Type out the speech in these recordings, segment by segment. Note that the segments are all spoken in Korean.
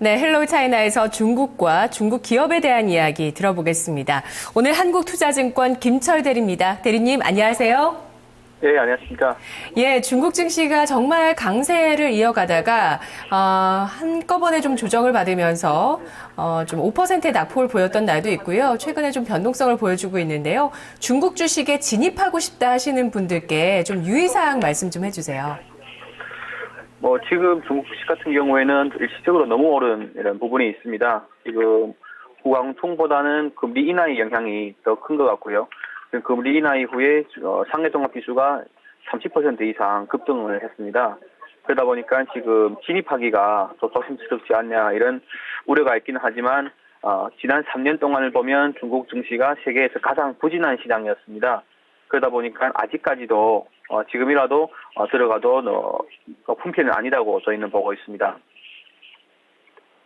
네, 헬로우 차이나에서 중국과 중국 기업에 대한 이야기 들어보겠습니다. 오늘 한국투자증권 김철 대리입니다. 대리님, 안녕하세요. 네, 안녕하십니까. 예, 중국 증시가 정말 강세를 이어가다가 한꺼번에 좀 조정을 받으면서 좀 5%의 낙폭을 보였던 날도 있고요. 최근에 좀 변동성을 보여주고 있는데요. 중국 주식에 진입하고 싶다 하시는 분들께 좀 유의사항 말씀 좀 해주세요. 지금 중국 주식 같은 경우에는 일시적으로 너무 오른 이런 부분이 있습니다. 지금 후광통보다는 금리 인하의 영향이 더 큰 것 같고요. 금리 인하 이후에 상해 종합 지수가 30% 이상 급등을 했습니다. 그러다 보니까 지금 진입하기가 더 조심스럽지 않냐 이런 우려가 있기는 하지만 지난 3년 동안을 보면 중국 증시가 세계에서 가장 부진한 시장이었습니다. 그러다 보니까 아직까지도 지금이라도 들어가도 품평은 아니라고 저희는 보고 있습니다.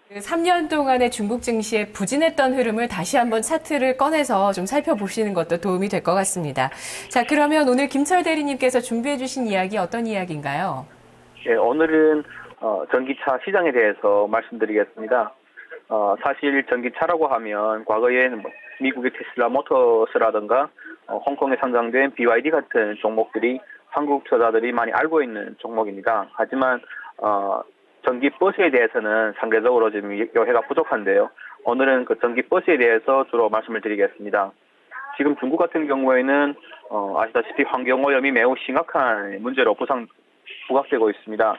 3년 동안의 중국 증시의 부진했던 흐름을 다시 한번 차트를 꺼내서 좀 살펴보시는 것도 도움이 될 것 같습니다. 자, 그러면 오늘 김철 대리님께서 준비해 주신 이야기 어떤 이야기인가요? 네, 오늘은 전기차 시장에 대해서 말씀드리겠습니다. 사실 전기차라고 하면 과거에는 미국의 테슬라 모터스라든가 홍콩에 상장된 BYD 같은 종목들이 한국 투자자들이 많이 알고 있는 종목입니다. 하지만 전기 버스에 대해서는 상대적으로 지금 여해가 부족한데요. 오늘은 그 전기 버스에 대해서 주로 말씀을 드리겠습니다. 지금 중국 같은 경우에는 아시다시피 환경 오염이 매우 심각한 문제로 부각되고 있습니다.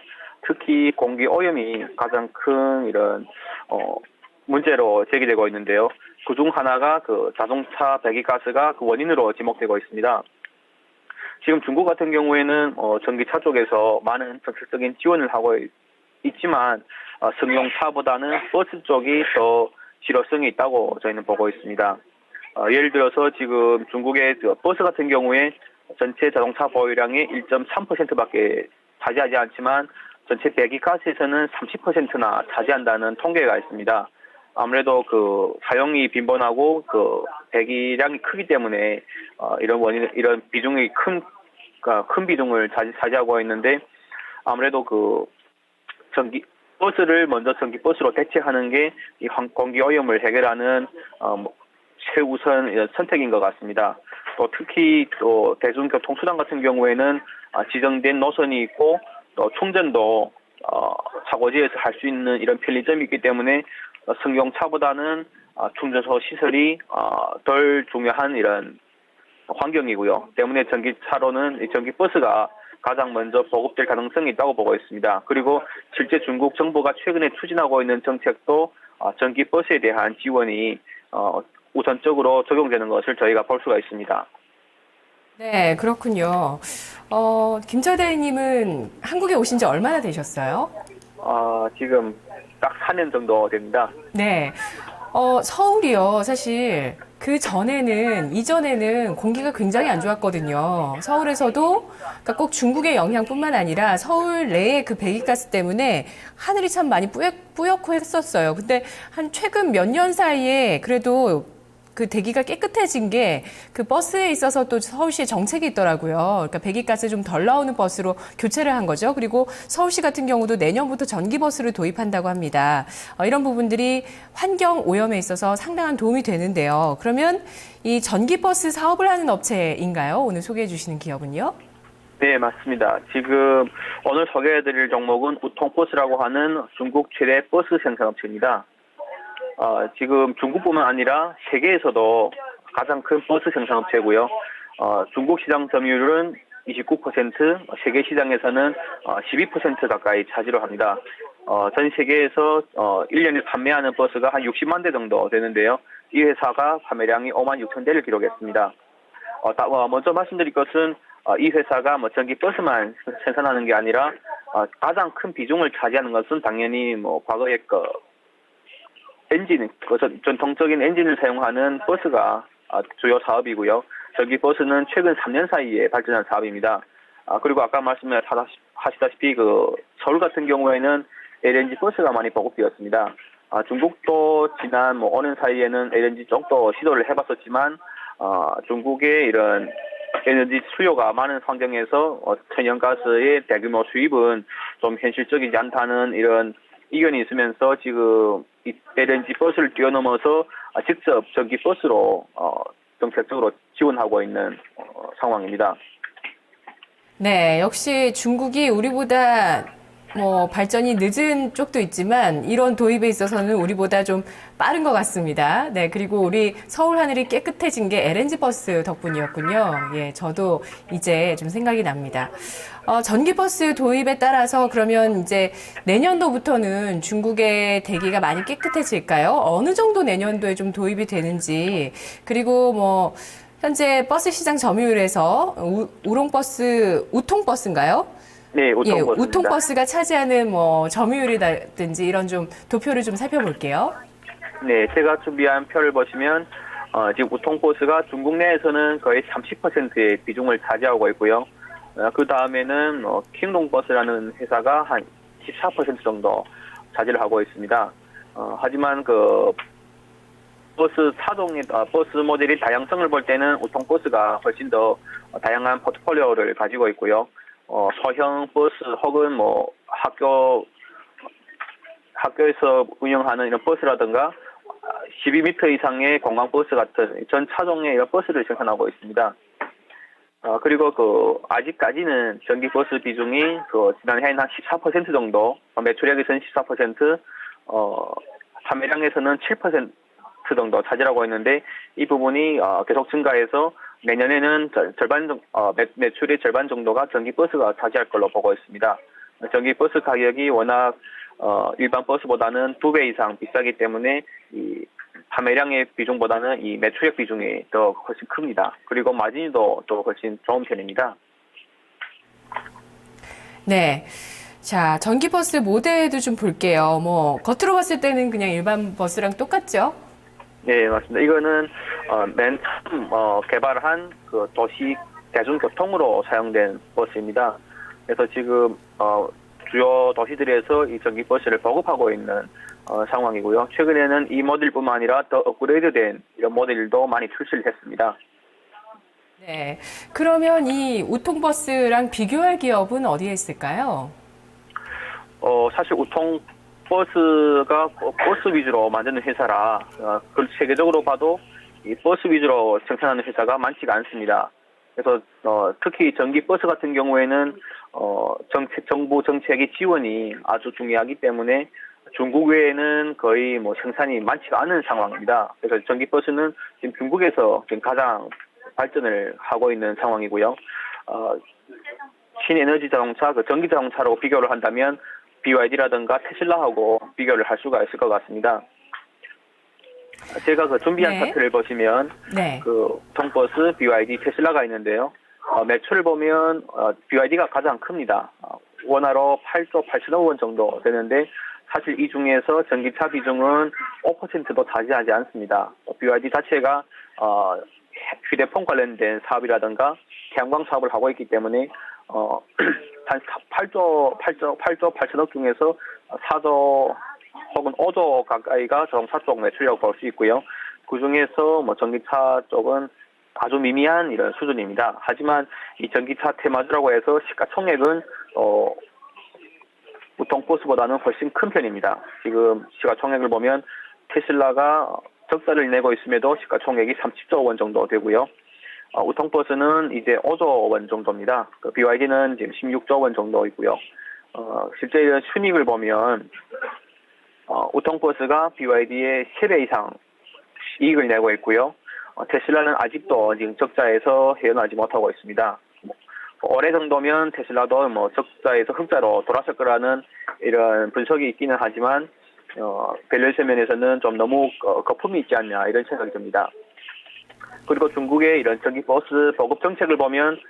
특히 공기 오염이 가장 큰 이런 문제로 제기되고 있는데요. 그중 하나가 그 자동차 배기가스가 그 원인으로 지목되고 있습니다. 지금 중국 같은 경우에는 전기차 쪽에서 많은 정책적인 지원을 하고 있지만 승용차보다는 버스 쪽이 더 실효성이 있다고 저희는 보고 있습니다. 예를 들어서 지금 중국의 버스 같은 경우에 전체 자동차 보유량의 1.3%밖에 차지하지 않지만 전체 배기가스에서는 30%나 차지한다는 통계가 있습니다. 아무래도 그 사용이 빈번하고 그 배기량이 크기 때문에 이런 비중이 큰 비중을 차지하고 있는데 아무래도 그 버스를 먼저 전기 버스로 대체하는 게 이 공기 오염을 해결하는 최우선 선택인 것 같습니다. 또 특히 또 대중교통수단 같은 경우에는 지정된 노선이 있고 또 충전도 차고지에서 할 수 있는 이런 편리점이 있기 때문에 승용차보다는 충전소 시설이 덜 중요한 이런 환경이고요. 때문에 전기차로는 전기버스가 가장 먼저 보급될 가능성이 있다고 보고 있습니다. 그리고 실제 중국 정부가 최근에 추진하고 있는 정책도 전기버스에 대한 지원이 우선적으로 적용되는 것을 저희가 볼 수가 있습니다. 네, 그렇군요. 김철 대리님은 한국에 오신 지 얼마나 되셨어요? 지금 딱 4년 정도 됩니다. 네. 서울이요. 사실 이전에는 공기가 굉장히 안 좋았거든요. 서울에서도, 그러니까 꼭 중국의 영향뿐만 아니라 서울 내의 그 배기가스 때문에 하늘이 참 많이 뿌옇고 했었어요. 근데 한 최근 몇 년 사이에 그래도 그 대기가 깨끗해진 게 그 버스에 있어서 또 서울시의 정책이 있더라고요. 그러니까 배기가스 좀 덜 나오는 버스로 교체를 한 거죠. 그리고 서울시 같은 경우도 내년부터 전기버스를 도입한다고 합니다. 이런 부분들이 환경 오염에 있어서 상당한 도움이 되는데요. 그러면 이 전기버스 사업을 하는 업체인가요? 오늘 소개해 주시는 기업은요? 네, 맞습니다. 지금 오늘 소개해드릴 종목은 우통버스라고 하는 중국 최대 버스 생산업체입니다. 지금 중국뿐만 아니라 세계에서도 가장 큰 버스 생산업체고요. 중국 시장 점유율은 29%, 세계 시장에서는 12% 가까이 차지를 합니다. 전 세계에서 1년에 판매하는 버스가 한 60만 대 정도 되는데요. 이 회사가 판매량이 5만 6천 대를 기록했습니다. 먼저 말씀드릴 것은 이 회사가 전기 버스만 생산하는 게 아니라 가장 큰 비중을 차지하는 것은 당연히 과거의 전통적인 엔진을 사용하는 버스가 주요 사업이고요. 전기 버스는 최근 3년 사이에 발전한 사업입니다. 그리고 아까 말씀하시다시피 서울 같은 경우에는 LNG 버스가 많이 보급되었습니다. 중국도 지난 5년 사이에는 LNG 쪽도 시도를 해봤었지만 중국의 이런 에너지 수요가 많은 환경에서 천연가스의 대규모 수입은 좀 현실적이지 않다는 이런 이견이 있으면서 지금 이 LNG 버스를 뛰어넘어서 직접 전기 버스로 정책적으로 지원하고 있는 상황입니다. 네, 역시 중국이 우리보다 뭐 발전이 늦은 쪽도 있지만 이런 도입에 있어서는 우리보다 좀 빠른 것 같습니다. 네, 그리고 우리 서울 하늘이 깨끗해진 게 LNG 버스 덕분이었군요. 예, 저도 이제 좀 생각이 납니다. 전기버스 도입에 따라서 그러면 이제 내년도부터는 중국의 대기가 많이 깨끗해질까요? 어느 정도 내년도에 좀 도입이 되는지, 그리고 뭐 현재 버스 시장 점유율에서 우통버스인가요? 네, 예, 우통버스입니다. 우통버스가 차지하는 뭐 점유율이라든지 이런 좀 도표를 좀 살펴볼게요. 네, 제가 준비한 표를 보시면 지금 우통버스가 중국 내에서는 거의 30%의 비중을 차지하고 있고요. 그 다음에는 킹동버스라는 회사가 한 14% 정도 차지를 하고 있습니다. 하지만 그 버스 차종의 버스 모델의 다양성을 볼 때는 우통버스가 훨씬 더 다양한 포트폴리오를 가지고 있고요. 소형 버스 혹은 뭐 학교에서 운영하는 이런 버스라든가 12m 이상의 관광버스 같은 전 차종의 이런 버스를 생산하고 있습니다. 그리고 아직까지는 전기버스 비중이 지난해에는 한 14% 정도, 매출액에서는 14%, 판매량에서는 7% 정도 차지하고 있는데 이 부분이 계속 증가해서 내년에는 매출의 절반 정도가 전기버스가 차지할 걸로 보고 있습니다. 전기버스 가격이 워낙 일반 버스보다는 2배 이상 비싸기 때문에 이 판매량의 비중보다는 이 매출액 비중이 더 훨씬 큽니다. 그리고 마진도 또 훨씬 좋은 편입니다. 네. 자, 전기버스 모델도 좀 볼게요. 뭐, 겉으로 봤을 때는 그냥 일반 버스랑 똑같죠? 네, 맞습니다. 이거는 맨 처음 개발한 그 도시 대중교통으로 사용된 버스입니다. 그래서 지금 주요 도시들에서 이 전기버스를 보급하고 있는 상황이고요. 최근에는 이 모델뿐만 아니라 더 업그레이드된 이런 모델도 많이 출시를 했습니다. 네. 그러면 이 우통버스랑 비교할 기업은 어디에 있을까요? 사실 우통버스가 버스 위주로 만드는 회사라 세계적으로 봐도 이 버스 위주로 생산하는 회사가 많지가 않습니다. 그래서 특히 전기버스 같은 경우에는 정부 정책의 지원이 아주 중요하기 때문에 중국 외에는 거의 뭐 생산이 많지가 않은 상황입니다. 그래서 전기버스는 지금 중국에서 지금 가장 발전을 하고 있는 상황이고요. 신에너지 자동차, 전기 자동차로 비교를 한다면 BYD라든가 테슬라하고 비교를 할 수가 있을 것 같습니다. 제가 준비한 네. 차트를 보시면 네. 우통버스, BYD, 테슬라가 있는데요. 매출을 보면 BYD가 가장 큽니다. 원화로 8조 8천억 원 정도 되는데 사실 이 중에서 전기차 비중은 5%도 차지하지 않습니다. BYD 자체가 휴대폰 관련된 사업이라든가 태양광 사업을 하고 있기 때문에 한 8조 8천억 중에서 4조 혹은 5조 가까이가 자동차 쪽 매출이라고 볼 수 있고요. 그 중에서 뭐 전기차 쪽은 아주 미미한 이런 수준입니다. 하지만 이 전기차 테마주라고 해서 시가총액은 우통버스보다는 훨씬 큰 편입니다. 지금 시가총액을 보면 테슬라가 적자를 내고 있음에도 시가총액이 30조 원 정도 되고요. 우통버스는 이제 5조 원 정도입니다. BYD는 지금 16조 원 정도이고요. 실제 이런 순이익을 보면 우통버스가 BYD의 3배 이상 이익을 내고 있고요. 테슬라는 아직도 지금 적자에서 헤어나지 못하고 있습니다. 올해 정도면 테슬라도 뭐 적자에서 흑자로 돌아설 거라는 이런 분석이 있기는 하지만 밸류에이션 면에서는 좀 너무 거품이 있지 않냐 이런 생각이 듭니다. 그리고 중국의 이런 전기버스 보급 정책을 보면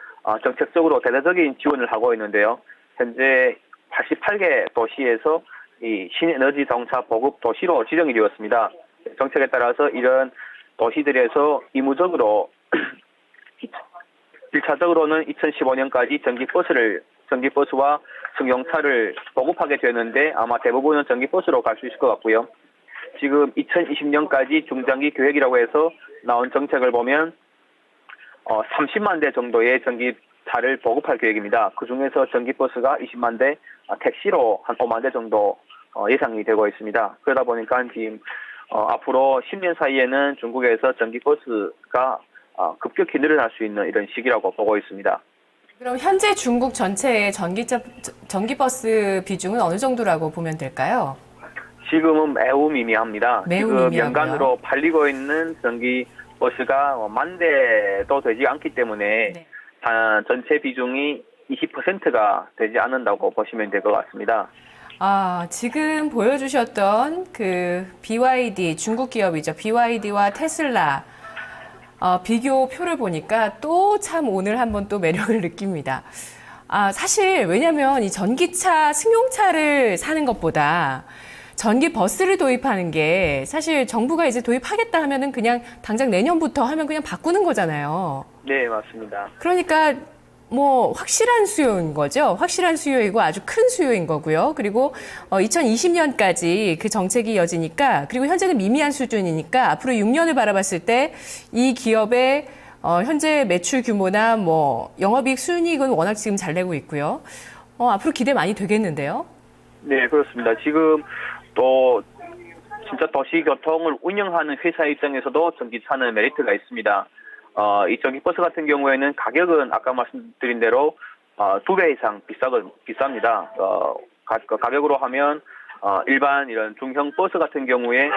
정책적으로 대대적인 지원을 하고 있는데요. 현재 88개 도시에서 이 신에너지 자동차 보급 도시로 지정이 되었습니다. 정책에 따라서 이런 도시들에서 의무적으로 1차적으로는 2015년까지 전기버스와 승용차를 보급하게 되는데 아마 대부분은 전기버스로 갈 수 있을 것 같고요. 지금 2020년까지 중장기 계획이라고 해서 나온 정책을 보면 30만 대 정도의 전기차를 보급할 계획입니다. 그중에서 전기버스가 20만 대, 택시로 한 5만 대 정도 예상이 되고 있습니다. 그러다 보니까 지금 앞으로 10년 사이에는 중국에서 전기버스가 급격히 늘어날 수 있는 이런 시기라고 보고 있습니다. 그럼 현재 중국 전체의 전기버스 비중은 어느 정도라고 보면 될까요? 지금은 매우 미미합니다. 매우 지금 미미하고요. 연간으로 팔리고 있는 전기버스가 10,000대도 되지 않기 때문에 네. 전체 비중이 20%가 되지 않는다고 보시면 될 것 같습니다. 지금 보여주셨던 그 BYD, 중국 기업이죠. BYD와 테슬라, 비교 표를 보니까 또 참 오늘 한번 또 매력을 느낍니다. 사실 왜냐면 이 전기차, 승용차를 사는 것보다 전기 버스를 도입하는 게 사실 정부가 이제 도입하겠다 하면은 그냥 당장 내년부터 하면 그냥 바꾸는 거잖아요. 네, 맞습니다. 그러니까 뭐 확실한 수요인 거죠. 확실한 수요이고 아주 큰 수요인 거고요. 그리고 2020년까지 그 정책이 이어지니까, 그리고 현재는 미미한 수준이니까 앞으로 6년을 바라봤을 때 이 기업의 현재 매출 규모나 뭐 영업이익 순이익은 워낙 지금 잘 내고 있고요. 앞으로 기대 많이 되겠는데요. 네, 그렇습니다. 지금 또 진짜 도시교통을 운영하는 회사 입장에서도 전기차는 메리트가 있습니다. 이 전기버스 같은 경우에는 가격은 아까 말씀드린 대로 2배 이상 비쌉니다. 가격으로 하면 일반 이런 중형 버스 같은 경우에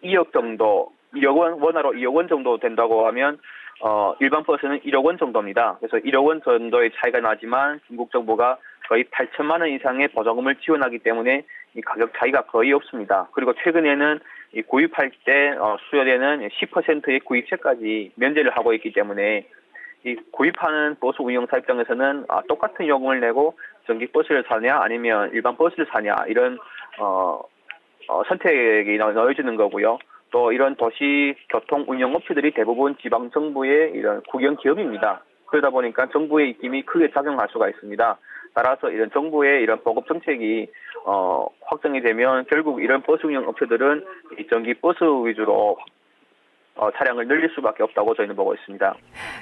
2억 정도, 2억 원, 원화로 2억 원 정도 된다고 하면 일반 버스는 1억 원 정도입니다. 그래서 1억 원 정도의 차이가 나지만 중국 정부가 거의 8천만 원 이상의 보조금을 지원하기 때문에 이 가격 차이가 거의 없습니다. 그리고 최근에는 이 구입할 때 수여되는 10%의 구입세까지 면제를 하고 있기 때문에 이 구입하는 버스 운영사 입장에서는 똑같은 요금을 내고 전기 버스를 사냐 아니면 일반 버스를 사냐 이런 선택이 넣어주는 거고요. 또 이런 도시 교통 운영 업체들이 대부분 지방 정부의 이런 국영 기업입니다. 그러다 보니까 정부의 입김이 크게 작용할 수가 있습니다. 따라서 이런 정부의 이런 보급 정책이 확정이 되면 결국 이런 버스 운영 업체들은 이 전기 버스 위주로 차량을 늘릴 수밖에 없다고 저희는 보고 있습니다.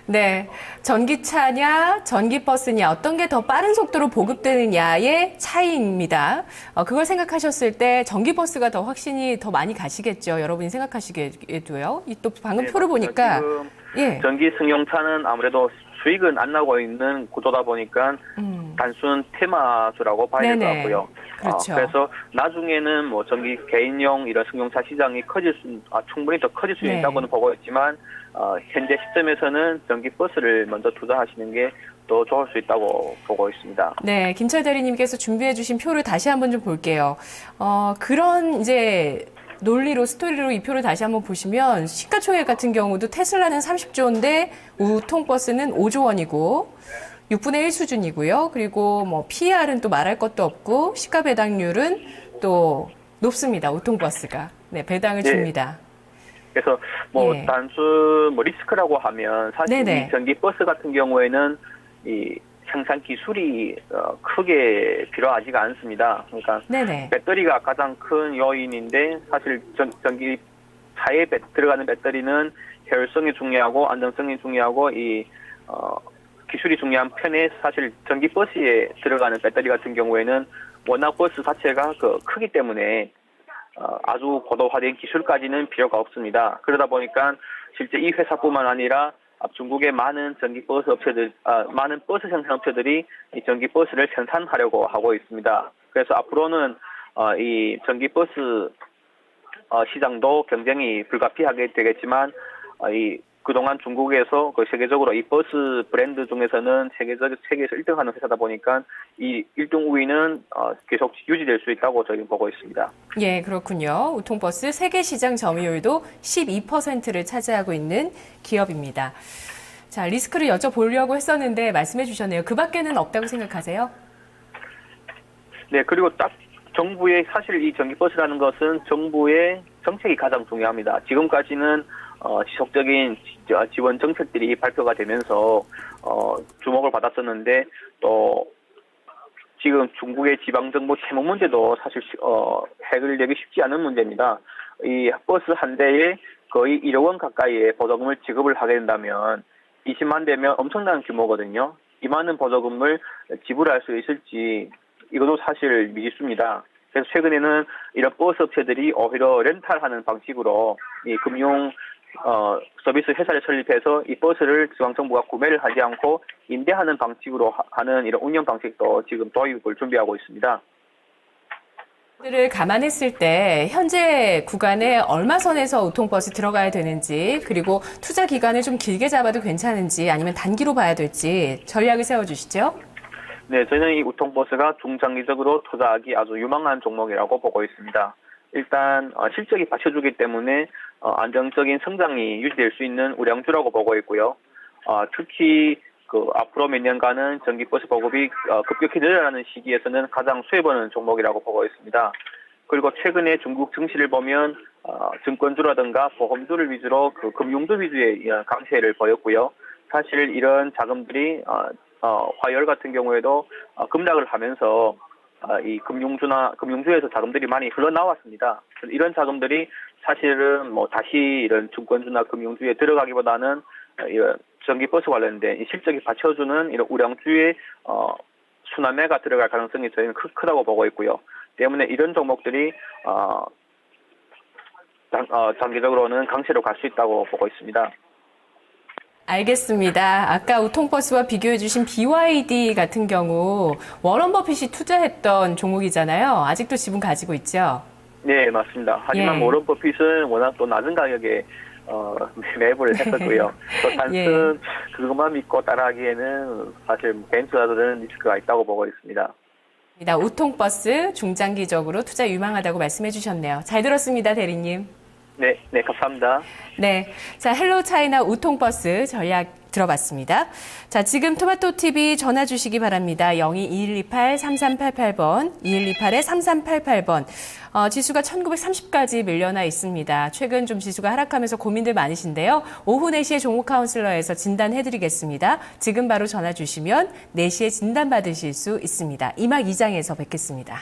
네, 전기차냐, 전기버스냐, 어떤 게 더 빠른 속도로 보급되느냐의 차이입니다. 그걸 생각하셨을 때 전기버스가 더 확신이 더 많이 가시겠죠. 여러분이 생각하시기에도요. 또 방금 네, 표를 보니까 지금 예. 전기 승용차는 아무래도 수익은 안 나고 있는 구조다 보니까 단순 테마주라고 봐야 될 것 네네. 같고요. 그렇죠. 그래서 나중에는 뭐 전기 개인용 이런 승용차 시장이 충분히 더 커질 수 네. 있다고는 보고 있지만 현재 시점에서는 전기 버스를 먼저 투자하시는 게 더 좋을 수 있다고 보고 있습니다. 네, 김철 대리님께서 준비해 주신 표를 다시 한번 좀 볼게요. 그런 이제 논리로, 스토리로 이 표를 다시 한번 보시면 시가총액 같은 경우도 테슬라는 30조인데 우통버스는 5조 원이고 6분의 1 수준이고요. 그리고 뭐 PER은 또 말할 것도 없고 시가 배당률은 또 높습니다. 우통버스가. 네, 배당을 네. 줍니다. 그래서 예. 단순 리스크라고 하면 사실 네네. 이 전기 버스 같은 경우에는 이 생산 기술이 크게 필요하지가 않습니다. 그러니까 네네. 배터리가 가장 큰 요인인데 사실 전기차에 들어가는 배터리는 효율성이 중요하고 안정성이 중요하고 이 기술이 중요한 편에 사실 전기 버스에 들어가는 배터리 같은 경우에는 워낙 버스 자체가 크기 때문에 아주 고도화된 기술까지는 필요가 없습니다. 그러다 보니까 실제 이 회사뿐만 아니라 중국의 많은 전기버스 업체들, 많은 버스 생산 업체들이 이 전기버스를 생산하려고 하고 있습니다. 그래서 앞으로는 이 전기버스 시장도 경쟁이 불가피하게 되겠지만 그동안 중국에서 세계적으로 이 버스 브랜드 중에서는 세계에서 1등하는 회사다 보니까 이 1등 우위는 계속 유지될 수 있다고 저희는 보고 있습니다. 예, 그렇군요. 우통버스 세계 시장 점유율도 12%를 차지하고 있는 기업입니다. 자, 리스크를 여쭤보려고 했었는데 말씀해 주셨네요. 그 밖에는 없다고 생각하세요? 네, 그리고 딱 정부의 사실 이 전기버스라는 것은 정부의 정책이 가장 중요합니다. 지금까지는 지속적인 지원 정책들이 발표가 되면서 주목을 받았었는데 또 지금 중국의 지방정부 채무 문제도 사실 해결되기 쉽지 않은 문제입니다. 이 버스 한 대에 거의 1억 원 가까이의 보조금을 지급을 하게 된다면 20만 대면 엄청난 규모거든요. 이 많은 보조금을 지불할 수 있을지 이것도 사실 미지수입니다. 그래서 최근에는 이런 버스 업체들이 오히려 렌탈하는 방식으로 이 금융 서비스 회사를 설립해서 이 버스를 중앙정부가 구매를 하지 않고 임대하는 방식으로 하는 이런 운영 방식도 지금 도입을 준비하고 있습니다. 를 감안했을 때 현재 구간에 얼마 선에서 우통버스 들어가야 되는지, 그리고 투자 기간을 좀 길게 잡아도 괜찮은지 아니면 단기로 봐야 될지 전략을 세워주시죠. 네, 저희는 이 우통버스가 중장기적으로 투자하기 아주 유망한 종목이라고 보고 있습니다. 일단 실적이 받쳐주기 때문에 안정적인 성장이 유지될 수 있는 우량주라고 보고 있고요. 특히 앞으로 몇 년간은 전기버스 보급이 급격히 늘어나는 시기에서는 가장 수혜보는 종목이라고 보고 있습니다. 그리고 최근에 중국 증시를 보면 증권주라든가 보험주를 위주로 금융주 위주의 강세를 보였고요. 사실 이런 자금들이 화열 같은 경우에도 급락을 하면서 이 금융주에서 자금들이 많이 흘러나왔습니다. 이런 자금들이 사실은 다시 이런 증권주나 금융주에 들어가기보다는 이런 전기버스 관련된 이 실적이 받쳐주는 이런 우량주의 순환매가 들어갈 가능성이 저희는 크다고 보고 있고요. 때문에 이런 종목들이 장기적으로는 강세로 갈 수 있다고 보고 있습니다. 알겠습니다. 아까 우통버스와 비교해 주신 BYD 같은 경우 워런 버핏이 투자했던 종목이잖아요. 아직도 지분 가지고 있죠? 네, 맞습니다. 하지만 워런 버핏은 워낙 또 낮은 가격에 매입을 했었고요. 또 단순 그것만 믿고 따라하기에는 사실 벤처라는 리스크가 있다고 보고 있습니다. 우통버스 중장기적으로 투자 유망하다고 말씀해 주셨네요. 잘 들었습니다, 대리님. 네, 감사합니다. 네. 자, 헬로 차이나 우통버스 전략 들어봤습니다. 자, 지금 토마토TV 전화 주시기 바랍니다. 02-2128-3388번, 2128-3388번. 지수가 1930까지 밀려나 있습니다. 최근 좀 지수가 하락하면서 고민들 많으신데요. 오후 4시에 종목 카운슬러에서 진단해드리겠습니다. 지금 바로 전화 주시면 4시에 진단받으실 수 있습니다. 2막 2장에서 뵙겠습니다.